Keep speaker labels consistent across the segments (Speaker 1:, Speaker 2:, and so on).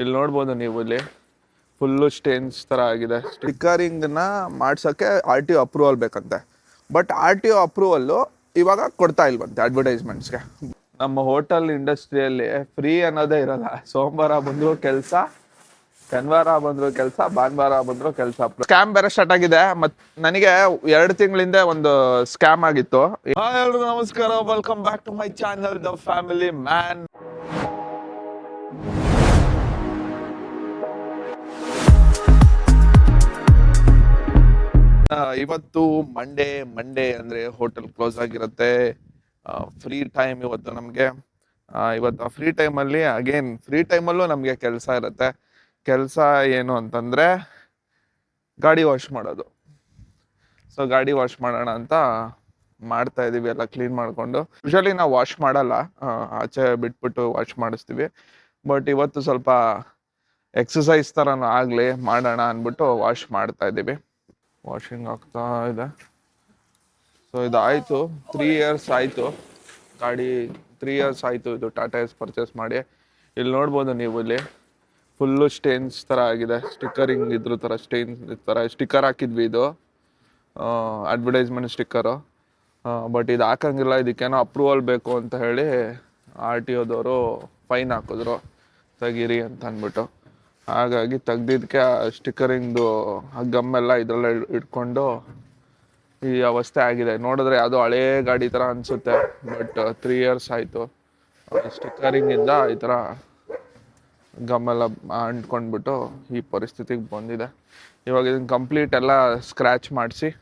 Speaker 1: ಇಲ್ಲಿ ನೋಡ್ಬೋದು ನೀವು, ಇಲ್ಲಿ ಫುಲ್ಲು ಸ್ಟೇನ್ಸ್ ಥರ ಆಗಿದೆ. ಸ್ಟಿಕ್ಕರಿಂಗ್ನ ಮಾಡ್ಸೋಕ್ಕೆ RTO ಅಪ್ರೂವಲ್ ಬೇಕಂತೆ. ಬಟ್ RTO ಅಪ್ರೂವಲ್ಲು ಇವಾಗ ಕೊಡ್ತಾ ಇಲ್ವಂತೆ ಅಡ್ವರ್ಟೈಸ್ಮೆಂಟ್ಸ್ಗೆ. ನಮ್ಮ ಹೋಟೆಲ್ ಇಂಡಸ್ಟ್ರಿಯಲ್ಲಿ ಫ್ರೀ ಅನ್ನೋದೇ ಇರಲ್ಲ. ಸೋಮವಾರ ಬಂದರೂ ಕೆಲಸ, ಶನಿವಾರ ಬಂದ್ರು ಕೆಲಸ, ಭಾನುವಾರ ಬಂದ್ರು ಕೆಲಸ. ಸ್ಕ್ಯಾಮ್ ಬೇರೆ ಸ್ಟಾರ್ಟ್ ಆಗಿದೆ. ನನಗೆ 2 ತಿಂಗಳಿಂದ ಒಂದು ಸ್ಕ್ಯಾಮ್ ಆಗಿತ್ತು. ಹಾಯ್ ಎಲ್ರಿಗೂ ನಮಸ್ಕಾರ, welcome back to my channel the family man. ಇವತ್ತು ಮಂಡೇ ಅಂದ್ರೆ ಹೋಟೆಲ್ ಕ್ಲೋಸ್ ಆಗಿರುತ್ತೆ. ಫ್ರೀ ಟೈಮ್ ಇವತ್ತು ನಮಗೆ. ಇವತ್ತು ಫ್ರೀ ಟೈಮಲ್ಲಿ ಫ್ರೀ ಟೈಮಲ್ಲೂ ನಮಗೆ ಕೆಲಸ ಇರುತ್ತೆ. ಕೆಲಸ ಏನು ಅಂತಂದರೆ ಗಾಡಿ ವಾಶ್ ಮಾಡೋದು. ಸೊ ಗಾಡಿ ವಾಶ್ ಮಾಡೋಣ ಅಂತ ಮಾಡ್ತಾ ಇದ್ದೀವಿ, ಎಲ್ಲ ಕ್ಲೀನ್ ಮಾಡಿಕೊಂಡು. ಯೂಶಲಿ ನಾವು ವಾಶ್ ಮಾಡಲ್ಲ, ಆಚೆ ಬಿಟ್ಬಿಟ್ಟು ವಾಶ್ ಮಾಡಿಸ್ತೀವಿ. ಬಟ್ ಇವತ್ತು ಸ್ವಲ್ಪ ಎಕ್ಸಸೈಸ್ ಥರನೂ ಆಗಲಿ ಮಾಡೋಣ ಅಂದ್ಬಿಟ್ಟು ವಾಶ್ ಮಾಡ್ತಾ ಇದ್ದೀವಿ. ವಾಷಿಂಗ್ ಆಗ್ತಾ ಇದೆ. ಸೊ ಇದಾಯಿತು, 3 years ಆಯಿತು ಗಾಡಿ. 3 years ಆಯಿತು ಇದು ಟಾಟಾ ಎಸ್ ಪರ್ಚೇಸ್ ಮಾಡಿ. ಇಲ್ಲಿ ನೋಡ್ಬೋದು ನೀವು, ಇಲ್ಲಿ ಫುಲ್ಲು ಸ್ಟೇನ್ಸ್ ಥರ ಆಗಿದೆ. ಸ್ಟಿಕ್ಕರಿಂಗ್ ಇದ್ರ ಥರ ಸ್ಟಿಕ್ಕರ್ ಹಾಕಿದ್ವಿ. ಇದು ಅಡ್ವರ್ಟೈಸ್ಮೆಂಟ್ ಸ್ಟಿಕ್ಕರು. ಬಟ್ ಇದು ಹಾಕಂಗಿಲ್ಲ, ಇದಕ್ಕೇನೋ ಅಪ್ರೂವಲ್ ಬೇಕು ಅಂತ ಹೇಳಿ RTOದವರು ಫೈನ್ ಹಾಕಿದ್ರು, ತೆಗೀರಿ ಅಂತ ಅಂದ್ಬಿಟ್ಟು. ಹಾಗಾಗಿ ತೆಗ್ದಿದ್ದಕ್ಕೆ ಸ್ಟಿಕ್ಕರಿಂಗ್ದು ಗಮ್ಮೆಲ್ಲ ಇದರಲ್ಲೇ ಇಟ್ಕೊಂಡು ಈ ಅವಸ್ಥೆ ಆಗಿದೆ. ನೋಡಿದ್ರೆ ಯಾವುದೋ ಹಳೇ ಗಾಡಿ ಥರ ಅನಿಸುತ್ತೆ. ಬಟ್ 3 years ಆಯಿತು ಸ್ಟಿಕ್ಕರಿಂಗಿಂದ ಈ ಥರ ಗಮ್ಮೆಲ್ಲ ಅಂಟ್ಕೊಂಡ್ಬಿಟ್ಟು ಈ ಪರಿಸ್ಥಿತಿಗೆ ಬಂದಿದೆ. ಇವಾಗ ಇದನ್ನು ಕಂಪ್ಲೀಟ್ ಎಲ್ಲ ಸ್ಕ್ರ್ಯಾಚ್ ಮಾಡಿಸಿ,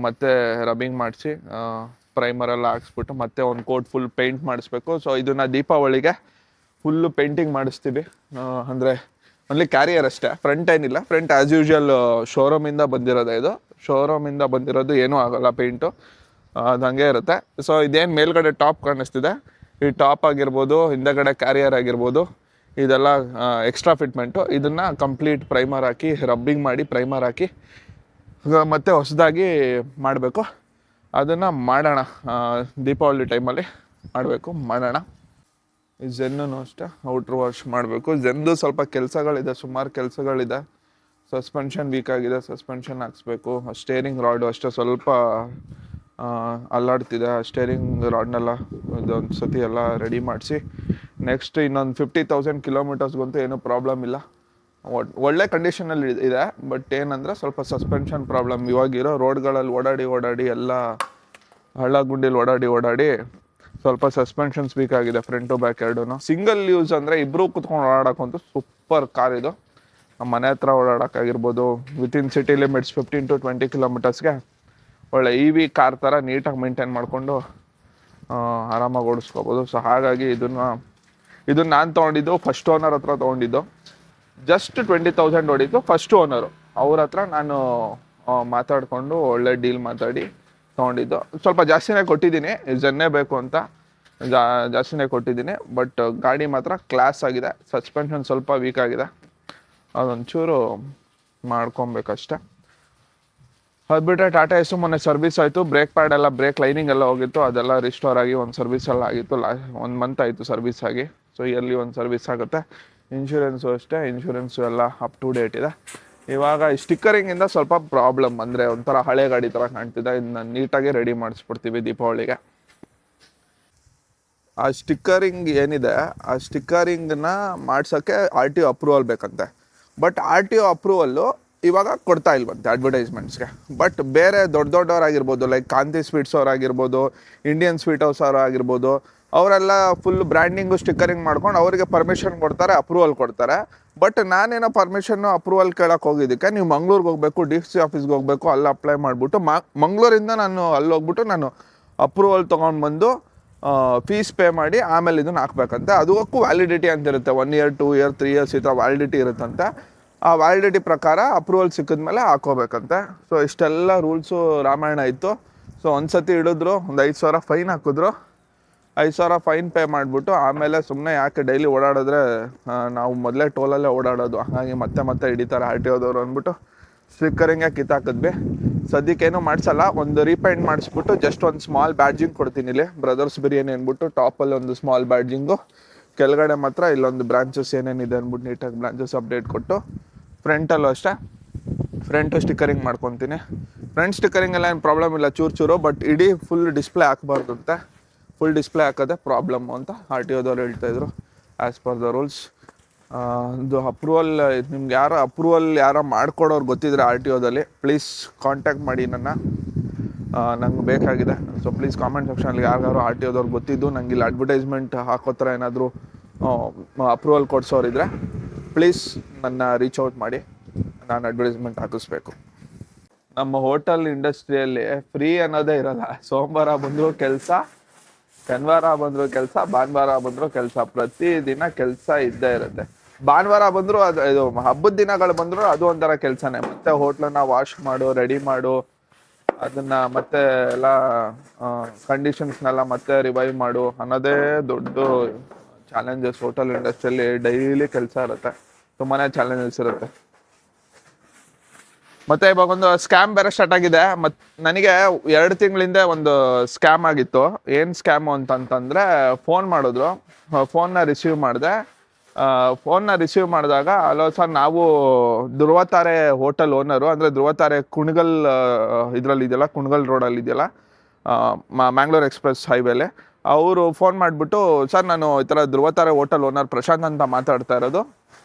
Speaker 1: ಮತ್ತು ರಬ್ಬಿಂಗ್ ಮಾಡಿಸಿ, ಪ್ರೈಮರೆಲ್ಲ ಹಾಕ್ಸ್ಬಿಟ್ಟು ಮತ್ತೆ ಒಂದು ಕೋಟ್ ಫುಲ್ ಪೇಂಟ್ ಮಾಡಿಸ್ಬೇಕು. ಸೊ ಇದನ್ನು ದೀಪಾವಳಿಗೆ ಫುಲ್ಲು ಪೇಂಟಿಂಗ್ ಮಾಡಿಸ್ತೀವಿ. ಅಂದರೆ ಓನ್ಲಿ ಕ್ಯಾರಿಯರ್ ಅಷ್ಟೇ, ಫ್ರಂಟ್ ಏನಿಲ್ಲ. ಫ್ರಂಟ್ ಆ್ಯಸ್ ಯೂಶ್ವಲ್ ಶೋರೂಮಿಂದ ಬಂದಿರೋದು. ಇದು ಶೋರೂಮಿಂದ ಬಂದಿರೋದು, ಏನೂ ಆಗೋಲ್ಲ ಪೇಂಟು, ಅದು ಹಂಗೆ ಇರುತ್ತೆ. ಸೊ ಇದೇನು ಮೇಲ್ಗಡೆ ಟಾಪ್ ಕಾಣಿಸ್ತಿದೆ, ಈ ಟಾಪ್ ಆಗಿರ್ಬೋದು, ಹಿಂದಗಡೆ ಕ್ಯಾರಿಯರ್ ಆಗಿರ್ಬೋದು, ಇದೆಲ್ಲ ಎಕ್ಸ್ಟ್ರಾ ಫಿಟ್ಮೆಂಟು. ಇದನ್ನು ಕಂಪ್ಲೀಟ್ ಪ್ರೈಮರ್ ಹಾಕಿ, ರಬ್ಬಿಂಗ್ ಮಾಡಿ ಪ್ರೈಮರ್ ಹಾಕಿ ಮತ್ತೆ ಹೊಸದಾಗಿ ಮಾಡಬೇಕು. ಅದನ್ನು ಮಾಡೋಣ, ದೀಪಾವಳಿ ಟೈಮಲ್ಲಿ ಮಾಡೋಣ. ಈ ಝೆನ್ನೂ ಅಷ್ಟೇ ಔಟ್ರ್ ವಾಶ್ ಮಾಡಬೇಕು. ಝೆನ್ದು ಸ್ವಲ್ಪ ಕೆಲಸಗಳಿದೆ, ಸುಮಾರು ಕೆಲಸಗಳಿದೆ. ಸಸ್ಪೆನ್ಷನ್ ವೀಕ್ ಆಗಿದೆ, ಸಸ್ಪೆನ್ಷನ್ ಹಾಕ್ಸ್ಬೇಕು. ಸ್ಟೇರಿಂಗ್ ರಾಡು ಅಷ್ಟೇ ಸ್ವಲ್ಪ ಅಲ್ಲಾಡ್ತಿದೆ. ಸ್ಟೇರಿಂಗ್ ರಾಡ್ನೆಲ್ಲ ಇದೊಂದು ಸತಿ ಎಲ್ಲ ರೆಡಿ ಮಾಡಿಸಿ, ನೆಕ್ಸ್ಟ್ ಇನ್ನೊಂದು 50,000 ಕಿಲೋಮೀಟರ್ಸ್ಗಂತೂ ಏನೂ ಪ್ರಾಬ್ಲಮ್ ಇಲ್ಲ, ಒಳ್ಳೆ ಕಂಡೀಷನಲ್ಲಿ ಇದೆ. ಬಟ್ ಏನಂದರೆ ಸ್ವಲ್ಪ ಸಸ್ಪೆನ್ಷನ್ ಪ್ರಾಬ್ಲಮ್. ಇವಾಗಿರೋ ರೋಡ್ಗಳಲ್ಲಿ ಓಡಾಡಿ ಎಲ್ಲ ಹಳ್ಳ ಗುಂಡಿಲಿ ಓಡಾಡಿ ಸ್ವಲ್ಪ ಸಸ್ಪೆನ್ಷನ್ಸ್ ವೀಕ್ ಆಗಿದೆ, ಫ್ರಂಟ್ ಟು ಬ್ಯಾಕ್ ಎರಡೂ. ಸಿಂಗಲ್ ಯೂಸ್ ಅಂದರೆ ಇಬ್ಬರು ಕುತ್ಕೊಂಡು ಓಡಾಡೋಕ್ಕಂತೂ ಸೂಪರ್ ಕಾರ್ ಇದು. ನಮ್ಮ ಮನೆ ಹತ್ರ ಓಡಾಡೋಕ್ಕಾಗಿರ್ಬೋದು, ವಿತಿನ್ ಸಿಟಿ ಲಿಮಿಟ್ಸ್ 15 to 20 ಕಿಲೋಮೀಟರ್ಸ್ಗೆ ಒಳ್ಳೆ EV ಕಾರ್ ಥರ ನೀಟಾಗಿ ಮೇಂಟೈನ್ ಮಾಡಿಕೊಂಡು ಆರಾಮಾಗಿ ಓಡಿಸ್ಕೋಬೋದು. ಸೊ ಹಾಗಾಗಿ ಇದನ್ನು ನಾನು ತೊಗೊಂಡಿದ್ದು ಫಸ್ಟ್ ಓನರ್ ಹತ್ರ ತೊಗೊಂಡಿದ್ದು. ಜಸ್ಟ್ 20,000 ಹೊಡಿತು ಫಸ್ಟ್ ಓನರು. ಅವ್ರ ಹತ್ರ ನಾನು ಮಾತಾಡಿಕೊಂಡು ಒಳ್ಳೆ ಡೀಲ್ ಮಾತಾಡಿ ತೊಗೊಂಡಿದ್ದು. ಸ್ವಲ್ಪ ಜಾಸ್ತಿನೇ ಕೊಟ್ಟಿದ್ದೀನಿ, ಜನ್ನೇ ಬೇಕು ಅಂತ ಜಾಸ್ತಿನೇ ಕೊಟ್ಟಿದ್ದೀನಿ. ಬಟ್ ಗಾಡಿ ಮಾತ್ರ ಕ್ಲಾಸ್ ಆಗಿದೆ. ಸಸ್ಪೆನ್ಷನ್ ಸ್ವಲ್ಪ ವೀಕ್ ಆಗಿದೆ, ಅದೊಂಚೂರು ಮಾಡ್ಕೊಬೇಕಷ್ಟೆ. ಅದು ಬಿಟ್ಟರೆ ಟಾಟಾ ಎಸ್ಸು ಮೊನ್ನೆ ಸರ್ವಿಸ್ ಆಯಿತು. ಬ್ರೇಕ್ ಪ್ಯಾಡ್ ಎಲ್ಲ, ಬ್ರೇಕ್ ಲೈನಿಂಗ್ ಎಲ್ಲ ಹೋಗಿತ್ತು, ಅದೆಲ್ಲ ರಿಸ್ಟೋರ್ ಆಗಿ ಒಂದು ಸರ್ವಿಸ್ ಎಲ್ಲ ಆಗಿತ್ತು. 1 month ಆಯಿತು ಸರ್ವಿಸ್ ಆಗಿ. ಸೊ ಇಯರ್ಲಿ ಒಂದು ಸರ್ವಿಸ್ ಆಗುತ್ತೆ. ಇನ್ಶೂರೆನ್ಸು ಅಷ್ಟೇ, ಇನ್ಶೂರೆನ್ಸು ಎಲ್ಲ ಅಪ್ ಟು ಡೇಟ್ ಇದೆ. ಇವಾಗ ಈ ಸ್ಟಿಕ್ಕರಿಂಗಿಂದ ಸ್ವಲ್ಪ ಪ್ರಾಬ್ಲಮ್, ಅಂದರೆ ಒಂಥರ ಹಳೆ ಗಾಡಿ ಥರ ಕಾಣ್ತಿದೆ. ಇದನ್ನ ನೀಟಾಗಿ ರೆಡಿ ಮಾಡಿಸ್ಬಿಡ್ತೀವಿ ದೀಪಾವಳಿಗೆ. ಆ ಸ್ಟಿಕ್ಕರಿಂಗ್ ಏನಿದೆ, ಆ ಸ್ಟಿಕ್ಕರಿಂಗ್ನ ಮಾಡ್ಸೋಕ್ಕೆ RTO ಅಪ್ರೂವಲ್ ಬೇಕಂತೆ. ಬಟ್ RTO ಅಪ್ರೂವಲ್ಲು ಇವಾಗ ಕೊಡ್ತಾ ಇಲ್ವಂತೆ ಅಡ್ವರ್ಟೈಸ್ಮೆಂಟ್ಸ್ಗೆ. ಬಟ್ ಬೇರೆ ದೊಡ್ಡವರಾಗಿರ್ಬೋದು, ಲೈಕ್ ಕಾಂತಿ ಸ್ವೀಟ್ಸ್ ಅವರಾಗಿರ್ಬೋದು, ಇಂಡಿಯನ್ ಸ್ವೀಟ್ ಹೌಸ್ ಅವರಾಗಿರ್ಬೋದು, ಅವರೆಲ್ಲ ಫುಲ್ ಬ್ರ್ಯಾಂಡಿಂಗು ಸ್ಟಿಕ್ಕರಿಂಗ್ ಮಾಡ್ಕೊಂಡು ಅವರಿಗೆ ಪರ್ಮಿಷನ್ ಕೊಡ್ತಾರೆ, ಅಪ್ರೂವಲ್ ಕೊಡ್ತಾರೆ. ಬಟ್ ನಾನೇನೋ ಪರ್ಮಿಷನ್ನು ಅಪ್ರೂವಲ್ ಕೇಳೋಕೆ ಹೋಗಿದ್ದಕ್ಕೆ ನೀವು ಮಂಗ್ಳೂರಿಗೆ ಹೋಗಬೇಕು, DC ಆಫೀಸ್ಗೆ ಹೋಗಬೇಕು, ಅಲ್ಲಿ ಅಪ್ಲೈ ಮಾಡಿಬಿಟ್ಟು ಮಂಗಳೂರಿಂದ ನಾನು ಅಲ್ಲಿ ಹೋಗ್ಬಿಟ್ಟು ನಾನು ಅಪ್ರೂವಲ್ ತೊಗೊಂಡು ಫೀಸ್ ಪೇ ಮಾಡಿ ಆಮೇಲೆ ಇದನ್ನು ಹಾಕ್ಬೇಕಂತೆ. ಅದಕ್ಕೂ ವ್ಯಾಲಿಡಿಟಿ ಅಂತ ಇರುತ್ತೆ, 1 year 2 year 3 years ಈ ಥರ ವ್ಯಾಲಿಡಿಟಿ ಇರುತ್ತಂತೆ. ಆ ವ್ಯಾಲಿಡಿಟಿ ಪ್ರಕಾರ ಅಪ್ರೂವಲ್ ಸಿಕ್ಕಿದ್ಮೇಲೆ ಹಾಕೋಬೇಕಂತೆ. ಸೊ ಇಷ್ಟೆಲ್ಲ ರೂಲ್ಸು ರಾಮಾಯಣ ಇತ್ತು. ಸೊ ಒಂದು ಸತಿ ಹಿಡಿದ್ರು, ಒಂದು 5,000 ಫೈನ್ ಹಾಕಿದ್ರು. 5,000 ಫೈನ್ ಪೇ ಮಾಡಿಬಿಟ್ಟು ಆಮೇಲೆ ಸುಮ್ಮನೆ ಯಾಕೆ ಡೈಲಿ ಓಡಾಡಿದ್ರೆ, ನಾವು ಮೊದಲೇ ಟೋಲಲ್ಲೇ ಓಡಾಡೋದು, ಹಾಗಾಗಿ ಮತ್ತೆ ಹಿಡಿತಾರೆ RTOದವರು ಅಂದ್ಬಿಟ್ಟು ಸ್ಟಿಕ್ಕರಿಂಗೇ ಕಿತ್ತಾಕಿದ್ವಿ. ಸದ್ಯಕ್ಕೇನು ಮಾಡಿಸಲ್ಲ, ಒಂದು ರೀಪೇಂಟ್ ಮಾಡಿಸ್ಬಿಟ್ಟು ಜಸ್ಟ್ ಒಂದು ಸ್ಮಾಲ್ ಬ್ಯಾಡ್ಜಿಂಗ್ ಕೊಡ್ತೀನಿ. ಇಲ್ಲಿ ಬ್ರದರ್ಸ್ ಬಿರಿಯಾನಿ ಅಂದ್ಬಿಟ್ಟು ಟಾಪಲ್ಲಿ ಒಂದು ಸ್ಮಾಲ್ ಬ್ಯಾಡ್ಜಿಂಗು, ಕೆಳಗಡೆ ಮಾತ್ರ ಇಲ್ಲೊಂದು ಬ್ರಾಂಚಸ್ ಏನೇನಿದೆ ಅಂದ್ಬಿಟ್ಟು ನೀಟಾಗಿ ಬ್ರಾಂಚಸ್ ಅಪ್ಡೇಟ್ ಕೊಟ್ಟು, ಫ್ರಂಟಲ್ಲೂ ಅಷ್ಟೇ ಫ್ರಂಟು ಸ್ಟಿಕ್ಕರಿಂಗ್ ಮಾಡ್ಕೊತೀನಿ. ಫ್ರಂಟ್ ಸ್ಟಿಕ್ಕರಿಂಗ್ ಎಲ್ಲ ಏನು ಪ್ರಾಬ್ಲಮ್ ಇಲ್ಲ, ಚೂರು ಬಟ್ ಇಡೀ ಫುಲ್ ಡಿಸ್ಪ್ಲೇ ಹಾಕಬಾರ್ದು ಅಂತೆ. ಫುಲ್ ಡಿಸ್ಪ್ಲೇ ಹಾಕೋದೇ ಪ್ರಾಬ್ಲಮ್ಮು ಅಂತ RTOದವ್ರು ಹೇಳ್ತಾಯಿದ್ರು. ಆ್ಯಸ್ ಪರ್ ದ ರೂಲ್ಸ್ ಇದು ಅಪ್ರೂವಲ್, ನಿಮ್ಗೆ ಯಾರೋ ಮಾಡ್ಕೊಡೋರು ಗೊತ್ತಿದ್ರೆ RTOದಲ್ಲಿ ಪ್ಲೀಸ್ ಕಾಂಟ್ಯಾಕ್ಟ್ ಮಾಡಿ ನಂಗೆ ಬೇಕಾಗಿದೆ. ಸೊ ಪ್ಲೀಸ್ ಕಾಮೆಂಟ್ ಸೆಕ್ಷನಲ್ಲಿ ಯಾರು RTOದವ್ರು ಗೊತ್ತಿದ್ದು ನಂಗೆ ಇಲ್ಲಿ ಅಡ್ವರ್ಟೈಸ್ಮೆಂಟ್ ಹಾಕೋ ಥರ ಏನಾದರೂ ಅಪ್ರೂವಲ್ ಕೊಡ್ಸೋರಿದ್ರೆ ಪ್ಲೀಸ್ ನನ್ನ ರೀಚ್ ಔಟ್ ಮಾಡಿ, ನಾನು ಅಡ್ವರ್ಟೈಸ್ಮೆಂಟ್ ಹಾಕಿಸ್ಬೇಕು. ನಮ್ಮ ಹೋಟೆಲ್ ಇಂಡಸ್ಟ್ರಿಯಲ್ಲಿ ಫ್ರೀ ಅನ್ನೋದೇ ಇರಲ್ಲ. ಸೋಮವಾರ ಬಂದರೂ ಕೆಲಸ, ಶನಿವಾರ ಬಂದರೂ ಕೆಲಸ, ಭಾನುವಾರ ಬಂದರೂ ಕೆಲಸ, ಪ್ರತಿದಿನ ಕೆಲಸ ಇದ್ದೇ ಇರುತ್ತೆ. ಭಾನುವಾರ ಬಂದರೂ ಇದು ಹಬ್ಬದ ದಿನಗಳು ಬಂದರೂ ಅದು ಒಂಥರ ಕೆಲಸನೇ. ಮತ್ತೆ ಹೋಟ್ಲನ್ನ ವಾಶ್ ಮಾಡು, ರೆಡಿ ಮಾಡು, ಅದನ್ನು ಮತ್ತೆ ಎಲ್ಲ ಕಂಡೀಷನ್ಸ್ನೆಲ್ಲ ಮತ್ತೆ ರಿವೈವ್ ಮಾಡು ಅನ್ನೋದೇ ದೊಡ್ಡ ಚಾಲೆಂಜಸ್. ಹೋಟೆಲ್ ಇಂಡಸ್ಟ್ರಿಯಲ್ಲಿ ಡೈಲಿ ಕೆಲಸ ಇರುತ್ತೆ, ತುಂಬಾ ಚಾಲೆಂಜಸ್ ಇರುತ್ತೆ. ಮತ್ತೆ ಇವಾಗ ಒಂದು ಸ್ಕ್ಯಾಮ್ ಬೇರೆ ಸ್ಟಾರ್ಟ್ ಆಗಿದೆ. ನನಗೆ 2 ತಿಂಗಳಿಂದ ಒಂದು ಸ್ಕ್ಯಾಮ್ ಆಗಿತ್ತು. ಏನು ಸ್ಕ್ಯಾಮು ಅಂತಂದರೆ, ಫೋನ್ ಮಾಡಿದ್ರು, ಫೋನ್ನ ರಿಸೀವ್ ಮಾಡಿದೆ. ಫೋನ್ನ ರಿಸೀವ್ ಮಾಡಿದಾಗ, ಅಲೋ ಸರ್, ನಾವು ಧ್ರುವತಾರೆ ಹೋಟೆಲ್ ಓನರು, ಅಂದರೆ ಧ್ರುವತಾರೆ ಕುಣಗಲ್ ಇದರಲ್ಲಿ ಇದೆಯಲ್ಲ, ಕುಣಗಲ್ ರೋಡಲ್ಲಿ ಇದೆಯಲ್ಲ, ಮ್ಯಾಂಗ್ಳೂರ್ ಎಕ್ಸ್ಪ್ರೆಸ್ ಹೈವೇಲಿ. ಅವರು ಫೋನ್ ಮಾಡಿಬಿಟ್ಟು, ಸರ್ ನಾನು ಈ ಥರ ಧ್ರುವತಾರೆ ಹೋಟೆಲ್ ಓನರ್ ಪ್ರಶಾಂತ್ ಅಂತ ಮಾತಾಡ್ತಾ ಇರೋದು,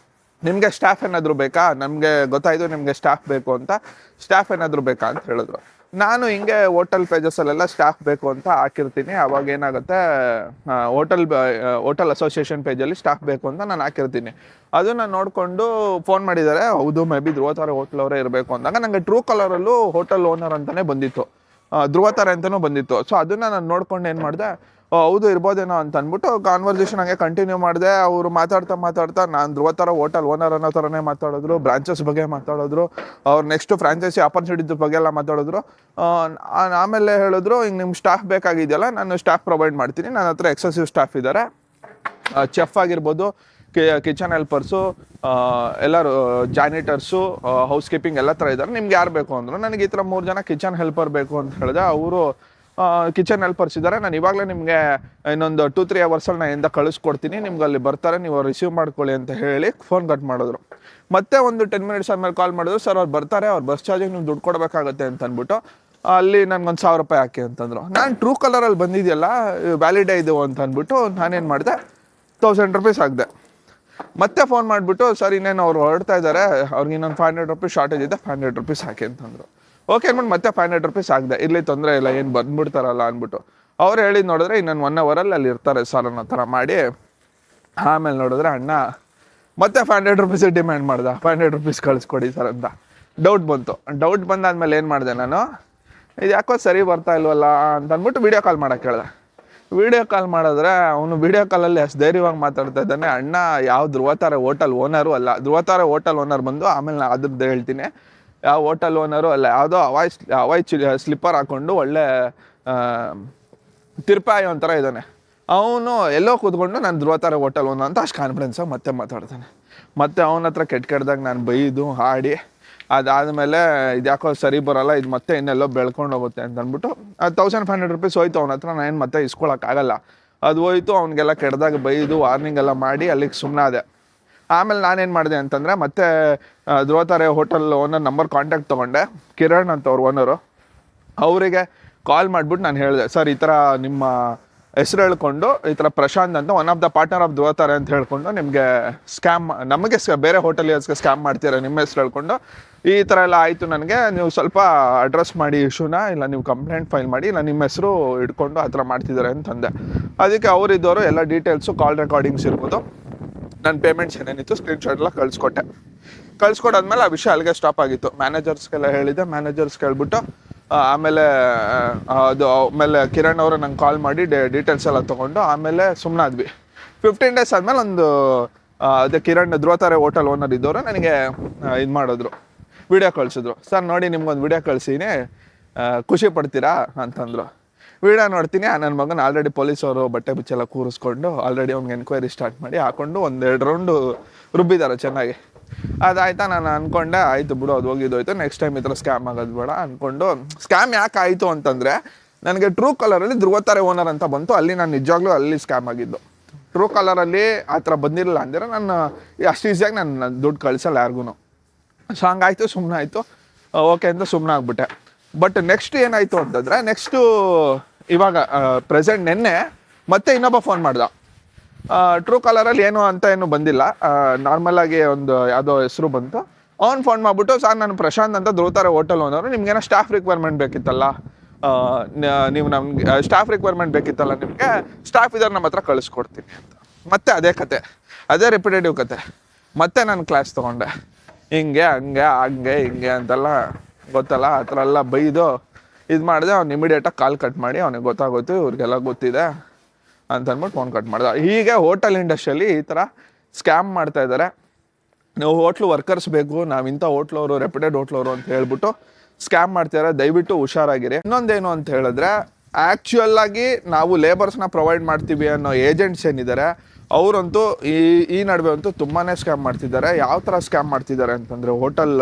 Speaker 1: ನಿಮಗೆ ಸ್ಟಾಫ್ ಏನಾದರೂ ಬೇಕಾ? ನಮಗೆ ಗೊತ್ತಾಯಿತು ನಿಮಗೆ ಸ್ಟಾಫ್ ಬೇಕು ಅಂತ, ಸ್ಟಾಫ್ ಏನಾದರೂ ಬೇಕಾ ಅಂತ ಹೇಳಿದ್ರು. ನಾನು ಹಿಂಗೆ ಹೋಟೆಲ್ ಪೇಜಸಲ್ಲೆಲ್ಲ ಸ್ಟಾಫ್ ಬೇಕು ಅಂತ ಹಾಕಿರ್ತೀನಿ. ಅವಾಗ ಏನಾಗುತ್ತೆ, ಹೋಟೆಲ್ ಅಸೋಸಿಯೇಷನ್ ಪೇಜಲ್ಲಿ ಸ್ಟಾಫ್ ಬೇಕು ಅಂತ ನಾನು ಹಾಕಿರ್ತೀನಿ. ಅದನ್ನು ನೋಡಿಕೊಂಡು ಫೋನ್ ಮಾಡಿದ್ದಾರೆ. ಹೌದು, ಮೇ ಬಿ ಧ್ರುವತಾರೆ ಹೋಟ್ಲ್ ಅವರೇ ಇರಬೇಕು ಅಂದಾಗ ನನಗೆ ಟ್ರೂ ಕಾಲರಲ್ಲೂ ಹೋಟೆಲ್ ಓನರ್ ಅಂತಲೇ ಬಂದಿತ್ತು, ಧ್ರುವತಾರೆ ಅಂತಲೂ ಬಂದಿತ್ತು. ಸೊ ಅದನ್ನು ನಾನು ನೋಡ್ಕೊಂಡು ಏನು ಮಾಡಿದೆ, ಹೌದು ಇರ್ಬೋದೇನೋ ಅಂತ ಅಂದ್ಬಿಟ್ಟು ಕಾನ್ವರ್ಸೇಷನ್ ಹಂಗೆ ಕಂಟಿನ್ಯೂ ಮಾಡಿದೆ. ಅವರು ಮಾತಾಡ್ತಾ ನಾನು ಧ್ರುವತಾರೆ ಹೋಟೆಲ್ ಓನರ್ ಅನ್ನೋ ಥರನೇ ಮಾತಾಡಿದ್ರು, ಬ್ರಾಂಚಸ್ ಬಗ್ಗೆ ಮಾತಾಡಿದ್ರು, ಅವ್ರು ನೆಕ್ಸ್ಟ್ ಫ್ರಾಂಚೈಸಿ ಆಪರ್ಚುನಿಟೀಸ್ ಬಗ್ಗೆ ಎಲ್ಲ ಮಾತಾಡಿದ್ರು. ಆಮೇಲೆ ಹೇಳಿದ್ರು, ಹಿಂಗೆ ನಿಮ್ಮ ಸ್ಟಾಫ್ ಬೇಕಾಗಿದೆಯಲ್ಲ, ನಾನು ಸ್ಟಾಫ್ ಪ್ರೊವೈಡ್ ಮಾಡ್ತೀನಿ, ನನ್ನ ಹತ್ರ ಎಕ್ಸೆಸಿವ್ ಸ್ಟಾಫ್ ಇದ್ದಾರೆ, ಚೆಫ್ ಆಗಿರ್ಬೋದು, ಕಿಚನ್ ಹೆಲ್ಪರ್ಸು, ಎಲ್ಲರೂ ಜಾನಿಟರ್ಸು, ಹೌಸ್ ಕೀಪಿಂಗ್ ಎಲ್ಲ ಥರ ಇದ್ದಾರೆ, ನಿಮ್ಗೆ ಯಾರು ಬೇಕು ಅಂದರು. ನನಗೆ ಈ ಥರ 3 ಜನ ಕಿಚನ್ ಹೆಲ್ಪರ್ ಬೇಕು ಅಂತ ಹೇಳಿದೆ. ಅವರು ಕಿಚನ್ ಹೆಲ್ಪರ್ಸ್ ಇದ್ದಾರೆ, ನಾನು ಇವಾಗಲೇ ನಿಮಗೆ ಇನ್ನೊಂದು 2-3 ಅವರ್ಸಲ್ಲಿ ನಾನು ಇಂದ ಕಳಿಸ್ಕೊಡ್ತೀನಿ, ನಿಮ್ಗೆ ಅಲ್ಲಿ ಬರ್ತಾರೆ, ನೀವು ರಿಸೀವ್ ಮಾಡ್ಕೊಳ್ಳಿ ಅಂತ ಹೇಳಿ ಫೋನ್ ಕಟ್ ಮಾಡಿದ್ರು. ಮತ್ತೆ ಒಂದು 10 ಮಿನಿಟ್ಸ್ ಆದಮೇಲೆ ಕಾಲ್ ಮಾಡಿದ್ರು, ಸರ್ ಅವ್ರು ಬರ್ತಾರೆ, ಅವ್ರು ಬಸ್ ಚಾರ್ಜಿಗೆ ನೀವು ದುಡ್ಡು ಕೊಡಬೇಕಾಗತ್ತೆ ಅಂತ ಅಂದ್ಬಿಟ್ಟು ಅಲ್ಲಿ ನನಗೊಂದು 1000 ರೂಪಾಯಿ ಹಾಕಿ ಅಂತಂದರು. ನಾನು ಟ್ರೂ ಕಲರಲ್ಲಿ ಬಂದಿದೆಯಲ್ಲ, ವ್ಯಾಲಿಡೇ ಇದು ಅಂತ ಅಂದ್ಬಿಟ್ಟು ನಾನೇನು ಮಾಡಿದೆ, 1000 ರೂಪೀಸ್ ಹಾಕಿದೆ. ಮತ್ತೆ ಫೋನ್ ಮಾಡಿಬಿಟ್ಟು, ಸರ್ ಇನ್ನೇನು ಅವ್ರು ಹೊರಡ್ತಾ ಇದ್ದಾರೆ, ಅವ್ರಿಗೆ ಇನ್ನೊಂದು 500 ರೂಪೀಸ್ ಶಾರ್ಟೇಜ್ ಇದೆ, 500 ರೂಪೀಸ್ ಹಾಕಿ ಅಂತಂದರು. ಓಕೆ ಅಂದ್ಬಿಟ್ಟು ಮತ್ತೆ 500 ರೂಪೀಸ್ ಆಗಿದೆ, ಇರಲಿ ತೊಂದರೆ ಇಲ್ಲ, ಏನು ಬಂದ್ಬಿಡ್ತಾರಲ್ಲ ಅಂದ್ಬಿಟ್ಟು. ಅವ್ರು ಹೇಳಿದ್ದು ನೋಡಿದ್ರೆ ಇನ್ನೊಂದು 1 ಅವರಲ್ಲಿ ಅಲ್ಲಿ ಇರ್ತಾರೆ ಸರ್ ಅನ್ನೋ ಥರ ಮಾಡಿ. ಆಮೇಲೆ ನೋಡಿದ್ರೆ ಅಣ್ಣ ಮತ್ತೆ 500 ರೂಪೀಸ್ ಡಿಮ್ಯಾಂಡ್ ಮಾಡ್ದೆ, 500 ರೂಪೀಸ್ ಕಳಿಸ್ಕೊಡಿ ಸರ್ ಅಂತ. ಡೌಟ್ ಬಂದಾದ್ಮೇಲೆ ಏನು ಮಾಡಿದೆ ನಾನು, ಇದು ಯಾಕೋ ಸರಿ ಬರ್ತಾ ಇಲ್ವಲ್ಲ ಅಂತ ಅಂದ್ಬಿಟ್ಟು ವೀಡಿಯೋ ಕಾಲ್ ಮಾಡೋಕ್ಕೆ ಹೇಳಿದೆ. ವೀಡಿಯೋ ಕಾಲ್ ಮಾಡಿದ್ರೆ ಅವನು ವೀಡಿಯೋ ಕಾಲಲ್ಲಿ ಅಷ್ಟು ಧೈರ್ಯವಾಗಿ ಮಾತಾಡ್ತಾ ಇದ್ದಾನೆ. ಅಣ್ಣ ಯಾವ ಧ್ರುವತಾರೆ ಹೋಟೆಲ್ ಓನರು ಅಲ್ಲ, ಧ್ರುವತಾರೆ ಹೋಟೆಲ್ ಓನರ್ ಬಂದು ಆಮೇಲೆ ನಾನು ಅದ್ರದ್ದು ಹೇಳ್ತೀನಿ, ಯಾವ ಹೋಟೆಲ್ ಓನರು ಅಲ್ಲ, ಯಾವುದೋ ಹವಾಯ್ ಸ್ಲಿಪ್ಪರ್ ಹಾಕ್ಕೊಂಡು ಒಳ್ಳೆ ತಿರ್ಪಾಯಿ ಒಂಥರ ಇದ್ದಾನೆ ಅವನು. ಎಲ್ಲೋ ಕೂತ್ಕೊಂಡು ನಾನು ಧ್ರುವತಾರೆ ಹೋಟೆಲ್ ಓನರ್ ಅಂತ ಅಷ್ಟು ಕಾನ್ಫಿಡೆನ್ಸಾಗಿ ಮತ್ತೆ ಮಾತಾಡ್ತಾನೆ. ಮತ್ತು ಅವನ ಹತ್ರ ಕೆಟ್ಟದಾಗ ನಾನು ಬೈದು ಹಾಡಿ, ಅದಾದಮೇಲೆ ಇದು ಯಾಕೋ ಸರಿ ಬರೋಲ್ಲ, ಇದು ಮತ್ತೆ ಇನ್ನೆಲ್ಲೋ ಬೆಳ್ಕೊಂಡು ಹೋಗುತ್ತೆ ಅಂತ ಅಂದ್ಬಿಟ್ಟು 1500 ರೂಪೀಸ್ ಹೋಯ್ತು ಅವನ ಹತ್ರ. ನಾನು ಏನು ಮತ್ತೆ ಇಸ್ಕೊಳಕ್ಕಾಗಲ್ಲ, ಅದು ಹೋಯ್ತು. ಅವ್ನಿಗೆಲ್ಲ ಕೆಟ್ಟದಾಗ ಬೈದು ವಾರ್ನಿಂಗ್ ಎಲ್ಲ ಮಾಡಿ ಅಲ್ಲಿಗೆ ಸುಮ್ಮನಾದೆ. ಆಮೇಲೆ ನಾನೇನು ಮಾಡಿದೆ ಅಂತಂದರೆ, ಮತ್ತೆ ಧ್ರುವತಾರೆ ಹೋಟೆಲ್ ಓನರ್ ನಂಬರ್ ಕಾಂಟ್ಯಾಕ್ಟ್ ತೊಗೊಂಡೆ, ಕಿರಣ್ ಅಂತ ಅವ್ರು ಓನರು. ಅವರಿಗೆ ಕಾಲ್ ಮಾಡಿಬಿಟ್ಟು ನಾನು ಹೇಳಿದೆ, ಸರ್ ಈ ಥರ ನಿಮ್ಮ ಹೆಸ್ರು ಹೇಳ್ಕೊಂಡು, ಈ ಥರ ಪ್ರಶಾಂತ್ ಅಂತ one of the partner of Dhruvathare ಅಂತ ಹೇಳ್ಕೊಂಡು ನಿಮಗೆ ಸ್ಕ್ಯಾಮ್, ನಮಗೆ ಬೇರೆ ಹೋಟೆಲಿಯರ್ಸ್ಗೆ ಸ್ಕ್ಯಾಮ್ ಮಾಡ್ತೀರ ನಿಮ್ಮ ಹೆಸ್ರು ಹೇಳ್ಕೊಂಡು, ಈ ಥರ ಎಲ್ಲ ಆಯಿತು, ನನಗೆ ನೀವು ಸ್ವಲ್ಪ ಅಡ್ರೆಸ್ ಮಾಡಿ ಇಶ್ಯೂನ, ಇಲ್ಲ ನೀವು ಕಂಪ್ಲೇಂಟ್ ಫೈಲ್ ಮಾಡಿ, ಇಲ್ಲ ನಿಮ್ಮ ಹೆಸರು ಇಟ್ಕೊಂಡು ಆ ಥರ ಮಾಡ್ತಿದ್ದಾರೆ ಅಂತಂದೆ. ಅದಕ್ಕೆ ಅವರಿದ್ದವರು ಎಲ್ಲ ಡೀಟೇಲ್ಸು, ಕಾಲ್ ರೆಕಾರ್ಡಿಂಗ್ಸ್ ಇರ್ಬೋದು, ನನ್ನ ಪೇಮೆಂಟ್ಸ್ ಏನೇನಿತ್ತು ಸ್ಕ್ರೀನ್ಶಾಟ್ ಎಲ್ಲ ಕಳಿಸ್ಕೊಟ್ಟಾದ್ಮೇಲೆ ಆ ವಿಷಯ ಅಲ್ಲಿಗೆ ಸ್ಟಾಪ್ ಆಗಿತ್ತು. ಮ್ಯಾನೇಜರ್ಸ್ಗೆಲ್ಲ ಹೇಳಿದೆ, ಮ್ಯಾನೇಜರ್ಸ್ ಕೇಳ್ಬಿಟ್ಟು ಆಮೇಲೆ ಆಮೇಲೆ ಕಿರಣ್ ಅವರು ನಂಗೆ ಕಾಲ್ ಮಾಡಿ ಡೀಟೇಲ್ಸ್ ಎಲ್ಲ ತೊಗೊಂಡು ಆಮೇಲೆ ಸುಮ್ಮನಾದ್ವಿ. 15 ಡೇಸ್ ಆದಮೇಲೆ ಒಂದು ಅದೇ ಕಿರಣ್ ಧ್ರುವತಾರೆ ಹೋಟೆಲ್ ಓನರ್ ಇದ್ದವರು ನನಗೆ ಇದು ಮಾಡಿದ್ರು, ವಿಡಿಯೋ ಕಳಿಸಿದ್ರು. ಸರ್ ನೋಡಿ ನಿಮ್ಗೊಂದು ವಿಡಿಯೋ ಕಳಿಸೀನಿ, ಖುಷಿ ಪಡ್ತೀರಾ ಅಂತಂದರು. ವಿಡಿಯೋ ನೋಡ್ತೀನಿ, ನನ್ನ ಮಗನ ಆಲ್ರೆಡಿ ಪೊಲೀಸವರು ಬಟ್ಟೆ ಬಿಚ್ಚೆಲ್ಲ ಕೂರಿಸ್ಕೊಂಡು ಆಲ್ರೆಡಿ ಅವ್ನಿಗೆ ಎನ್ಕ್ವೈರಿ ಸ್ಟಾರ್ಟ್ ಮಾಡಿ ಹಾಕ್ಕೊಂಡು 1-2 ರೌಂಡು ರುಬ್ಬಿದ್ದಾರೆ ಚೆನ್ನಾಗಿ. ಅದಾಯ್ತಾ, ನಾನು ಅಂದ್ಕೊಂಡೆ ಆಯಿತು ಬಿಡು, ಅದು ಹೋಗಿದ್ದೋಯ್ತು, ನೆಕ್ಸ್ಟ್ ಟೈಮ್ ಈ ಥರ ಸ್ಕ್ಯಾಮ್ ಆಗೋದು ಬೇಡ ಅಂದ್ಕೊಂಡು. ಸ್ಕ್ಯಾಮ್ ಯಾಕೆ ಆಯಿತು ಅಂತಂದರೆ, ನನಗೆ ಟ್ರೂ ಕಾಲರಲ್ಲಿ ಧ್ರುವತಾರೆ ಓನರ್ ಅಂತ ಬಂತು, ಅಲ್ಲಿ ನಾನು ನಿಜವಾಗ್ಲೂ ಅಲ್ಲಿ ಸ್ಕ್ಯಾಮ್ ಆಗಿದ್ದು. ಟ್ರೂ ಕಾಲರಲ್ಲಿ ಆ ಥರ ಬಂದಿರಲಿಲ್ಲ ಅಂದರೆ ನಾನು ಅಷ್ಟು ಈಸಿಯಾಗಿ ನಾನು ದುಡ್ಡು ಕಳಿಸಲ್ಲ ಯಾರಿಗೂ. ಸೊ ಹಂಗಾಯ್ತು, ಸುಮ್ಮನೆ ಆಯಿತು, ಓಕೆ ಅಂತ ಸುಮ್ಮನೆ ಆಗ್ಬಿಟ್ಟೆ. ಬಟ್ ನೆಕ್ಸ್ಟ್ ಏನಾಯಿತು ಅಂತಂದರೆ, ನೆಕ್ಸ್ಟು ಇವಾಗ ಪ್ರೆಸೆಂಟ್ ನೆನ್ನೆ ಮತ್ತೆ ಇನ್ನೊಬ್ಬ ಫೋನ್ ಮಾಡ್ದ. ಟ್ರೂ ಕಾಲರಲ್ಲಿ ಏನು ಅಂತ ಏನು ಬಂದಿಲ್ಲ, ನಾರ್ಮಲಾಗಿ ಒಂದು ಯಾವುದೋ ಹೆಸರು ಬಂತು. ಅವ್ನು ಫೋನ್ ಮಾಡಿಬಿಟ್ಟು, ಸರ್ ನಾನು ಪ್ರಶಾಂತ್ ಅಂತ ಧ್ರುವತಾರೆ ಹೋಟೆಲ್ ಓನರು, ನಿಮ್ಗೇನೋ ಸ್ಟಾಫ್ ರಿಕ್ವೈರ್ಮೆಂಟ್ ಬೇಕಿತ್ತಲ್ಲ, ನೀವು ನಮ್ಗೆ ಸ್ಟಾಫ್ ರಿಕ್ವೈರ್ಮೆಂಟ್ ಬೇಕಿತ್ತಲ್ಲ, ನಿಮಗೆ ಸ್ಟಾಫ್ ಇದ್ದಾರೆ ನಮ್ಮ ಹತ್ರ ಕಳಿಸ್ಕೊಡ್ತೀನಿ ಅಂತ. ಮತ್ತೆ ಅದೇ ಕತೆ, ಅದೇ ರಿಪಿಟೇಟಿವ್ ಕತೆ. ಮತ್ತೆ ನಾನು ಕ್ಲಾಸ್ ತೊಗೊಂಡೆ, ಹಿಂಗೆ ಹಿಂಗೆ ಅಂತೆಲ್ಲ ಗೊತ್ತಲ್ಲ, ಆ ಥರ ಎಲ್ಲ ಬೈದು ಇದು ಮಾಡಿದೆ. ಅವ್ನು ಇಮಿಡಿಯೇಟಾಗಿ ಕಾಲ್ ಕಟ್ ಮಾಡಿ, ಅವನಿಗೆ ಗೊತ್ತಾಗೋಯ್ತು ಇವ್ರಿಗೆಲ್ಲ ಗೊತ್ತಿದೆ ಅಂತ ಅಂದ್ಬಿಟ್ಟು ಫೋನ್ ಕಟ್ ಮಾಡ್ದೆ. ಹೀಗೆ ಹೋಟೆಲ್ ಇಂಡಸ್ಟ್ರಿಯಲ್ಲಿ ಈ ಥರ ಸ್ಕ್ಯಾಮ್ ಮಾಡ್ತಾಯಿದ್ದಾರೆ. ನೀವು ಹೋಟ್ಲು ವರ್ಕರ್ಸ್ ಬೇಕು, ನಾವು ಇಂಥ ಹೋಟ್ಲವರು ರೆಪ್ಯೂಟೆಡ್ ಹೋಟ್ಲವರು ಅಂತ ಹೇಳ್ಬಿಟ್ಟು ಸ್ಕ್ಯಾಮ್ ಮಾಡ್ತಿದ್ದಾರೆ. ದಯವಿಟ್ಟು ಹುಷಾರಾಗಿರಿ. ಇನ್ನೊಂದೇನು ಅಂತ ಹೇಳಿದ್ರೆ, ಆ್ಯಕ್ಚುಯಲ್ಲಾಗಿ ನಾವು ಲೇಬರ್ಸ್ನ ಪ್ರೊವೈಡ್ ಮಾಡ್ತೀವಿ ಅನ್ನೋ ಏಜೆಂಟ್ಸ್ ಏನಿದ್ದಾರೆ ಅವರಂತೂ ಈ ನಡುವೆ ಅಂತೂ ತುಂಬಾ ಸ್ಕ್ಯಾಮ್ ಮಾಡ್ತಿದ್ದಾರೆ. ಯಾವ ಥರ ಸ್ಕ್ಯಾಮ್ ಮಾಡ್ತಿದ್ದಾರೆ ಅಂತಂದರೆ, hotel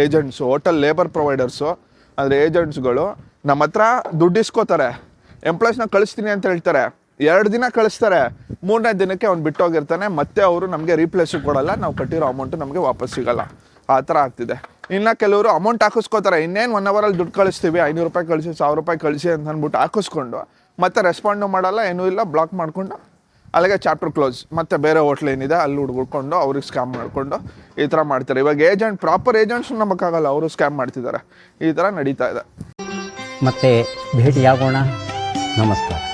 Speaker 1: agents, hotel labour providers ಅಂದರೆ ಏಜೆಂಟ್ಸ್ಗಳು ನಮ್ಮ ಹತ್ರ ದುಡ್ಡು ಇಸ್ಕೋತಾರೆ. ಎಂಪ್ಲಾಯ್ಸ್ನ ಕಳಿಸ್ತೀನಿ ಅಂತ ಹೇಳ್ತಾರೆ, 2 ದಿನ ಕಳಿಸ್ತಾರೆ, 3ನೇ ದಿನಕ್ಕೆ ಅವ್ನು ಬಿಟ್ಟೋಗಿರ್ತಾನೆ. ಮತ್ತೆ ಅವರು ನಮಗೆ ರೀಪ್ಲೇಸು ಕೊಡಲ್ಲ, ನಾವು ಕಟ್ಟಿರೋ ಅಮೌಂಟು ನಮಗೆ ವಾಪಸ್ ಸಿಗೋಲ್ಲ. ಆ ಥರ ಆಗ್ತಿದೆ. ಇನ್ನು ಕೆಲವರು ಅಮೌಂಟ್ ಹಾಕಿಸ್ಕೋತಾರೆ, ಇನ್ನೇನು 1 ಅವರಲ್ಲಿ ದುಡ್ಡು ಕಳಿಸ್ತೀವಿ, 500 ರೂಪಾಯಿ ಕಳಿಸಿ, 1000 ರೂಪಾಯಿ ಕಳಿಸಿ ಅಂತ ಅಂದ್ಬಿಟ್ಟು ಹಾಕಿಸ್ಕೊಂಡು ಮತ್ತೆ ರೆಸ್ಪಾಂಡು ಮಾಡಲ್ಲ, ಏನೂ ಇಲ್ಲ, ಬ್ಲಾಕ್ ಮಾಡಿಕೊಂಡು ಅಲ್ಲಿಗೆ ಚಾಪ್ಟರ್ ಕ್ಲೋಸ್. ಮತ್ತು ಬೇರೆ ಹೋಟ್ಲ್ ಏನಿದೆ ಅಲ್ಲಿ ಹುಡ್ಕೊಂಡು ಅವ್ರಿಗೆ ಸ್ಕ್ಯಾಮ್ ಮಾಡಿಕೊಂಡು ಈ ಥರ ಮಾಡ್ತಾರೆ. ಇವಾಗ ಪ್ರಾಪರ್ ಏಜೆಂಟ್ಸ್ ನಂಬಕ್ಕಾಗಲ್ಲ, ಅವರು ಸ್ಕ್ಯಾಮ್ ಮಾಡ್ತಿದ್ದಾರೆ. ಈ ಥರ ನಡೀತಾ ಇದೆ.
Speaker 2: ಮತ್ತೆ ಭೇಟಿಯಾಗೋಣ. ನಮಸ್ಕಾರ.